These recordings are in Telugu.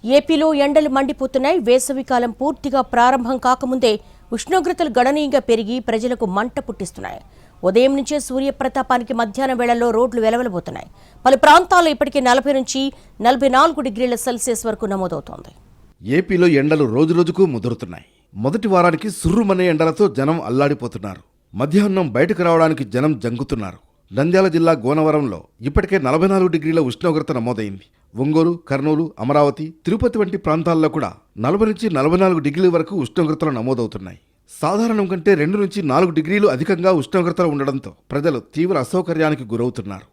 ఏపీలో ఎండలు మండిపోతున్నాయి. వేసవికాలం పూర్తిగా ప్రారంభం కాకముందే ఉష్ణోగ్రతలు గణనీయంగా పెరిగి ప్రజలకు మంట పుట్టిస్తున్నాయి. ఉదయం నుంచే సూర్యప్రతాపానికి మధ్యాహ్నం వేళల్లో రోడ్లు వెలవెలబోతున్నాయి. పలు ప్రాంతాల్లో ఇప్పటికే 40 నుంచి 44 డిగ్రీల సెల్సియస్ వరకు నమోదవుతోంది. ఏపీలో ఎండలు రోజురోజుకు ముదురుతున్నాయి. మొదటి వారానికి సుర్రుమనే ఎండలతో జనం అల్లాడిపోతున్నారు. మధ్యాహ్నం బయటకు రావడానికి జనం జంగుతున్నారు. నంద్యాల జిల్లా గోనవరంలో ఇప్పటికే 44 డిగ్రీల ఉష్ణోగ్రత నమోదైంది. ఒంగోలు, కర్నూలు, అమరావతి, తిరుపతి వంటి ప్రాంతాల్లో కూడా 40 నుంచి 44 డిగ్రీల వరకు ఉష్ణోగ్రతలు నమోదవుతున్నాయి. సాధారణం కంటే 2 నుంచి 4 డిగ్రీలు అధికంగా ఉష్ణోగ్రతలు ఉండడంతో ప్రజలు తీవ్ర అసౌకర్యానికి గురవుతున్నారు.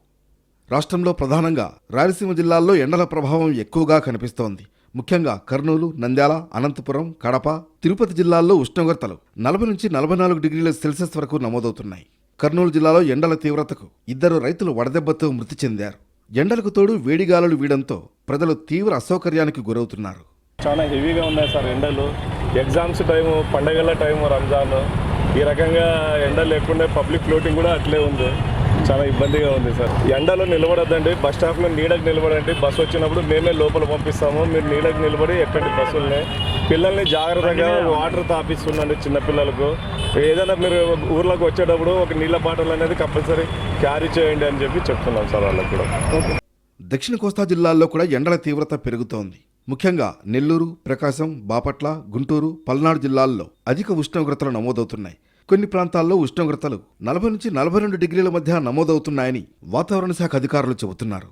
రాష్ట్రంలో ప్రధానంగా రాయలసీమ జిల్లాల్లో ఎండల ప్రభావం ఎక్కువగా కనిపిస్తోంది. ముఖ్యంగా కర్నూలు, నంద్యాల, అనంతపురం, కడప, తిరుపతి జిల్లాల్లో ఉష్ణోగ్రతలు 40 నుంచి 44 డిగ్రీల సెల్సియస్ వరకు నమోదవుతున్నాయి. కర్నూలు జిల్లాలో ఎండల తీవ్రతకు 2 రైతులు వడదెబ్బతో మృతి చెందారు. ఎండలకు తోడు వేడిగాలులు వీయడంతో ప్రజలు తీవ్ర అసౌకర్యానికి గురవుతున్నారు. చాలా హెవీగా ఉన్నాయి సార్ ఎండలు. ఎగ్జామ్స్ టైము, పండగల టైము, రంజాన్, ఈ రకంగా ఎండలు లేకుండా పబ్లిక్ ఫ్లోటింగ్ కూడా అట్లే ఉంది. చాలా ఇబ్బందిగా ఉంది సార్. ఎండలో నిలబడద్దండి, బస్ స్టాప్లో నీడకు నిలబడండి. బస్సు వచ్చినప్పుడు మేమే లోపల పంపిస్తాము, మీరు నీడకు నిలబడి ఎక్కండి బస్సుల్ని. పిల్లల్ని జాగ్రత్తగా వాటర్ తాపిస్తుండండి చిన్నపిల్లలకు. ఏదైనా మీరు ఊర్లోకి వచ్చేటప్పుడు ఒక నీళ్ళ బాటిల్ అనేది కంపల్సరీ క్యారీ చేయండి అని చెప్పి చెప్తున్నాం సార్ వాళ్ళకి కూడా. దక్షిణ కోస్తా జిల్లాల్లో కూడా ఎండల తీవ్రత పెరుగుతోంది. ముఖ్యంగా నెల్లూరు, ప్రకాశం, బాపట్ల, గుంటూరు, పల్నాడు జిల్లాల్లో అధిక ఉష్ణోగ్రతలు నమోదవుతున్నాయి. కొన్ని ప్రాంతాల్లో ఉష్ణోగ్రతలు 40 నుంచి 42 డిగ్రీల మధ్య నమోదవుతున్నాయని వాతావరణ శాఖ అధికారులు చెబుతున్నారు.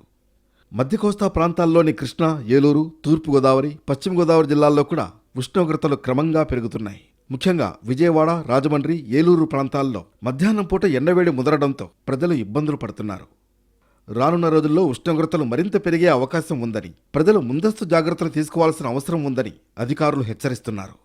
మధ్య కోస్తా ప్రాంతాల్లోని కృష్ణా, ఏలూరు, తూర్పు గోదావరి, పశ్చిమ గోదావరి జిల్లాల్లో కూడా ఉష్ణోగ్రతలు క్రమంగా పెరుగుతున్నాయి. ముఖ్యంగా విజయవాడ, రాజమండ్రి, ఏలూరు ప్రాంతాల్లో మధ్యాహ్నం పూట ఎండవేడి ముదరడంతో ప్రజలు ఇబ్బందులు పడుతున్నారు. రానున్న రోజుల్లో ఉష్ణోగ్రతలు మరింత పెరిగే అవకాశం ఉందని, ప్రజలు ముందస్తు జాగ్రత్తలు తీసుకోవాల్సిన అవసరం ఉందని అధికారులు హెచ్చరిస్తున్నారు.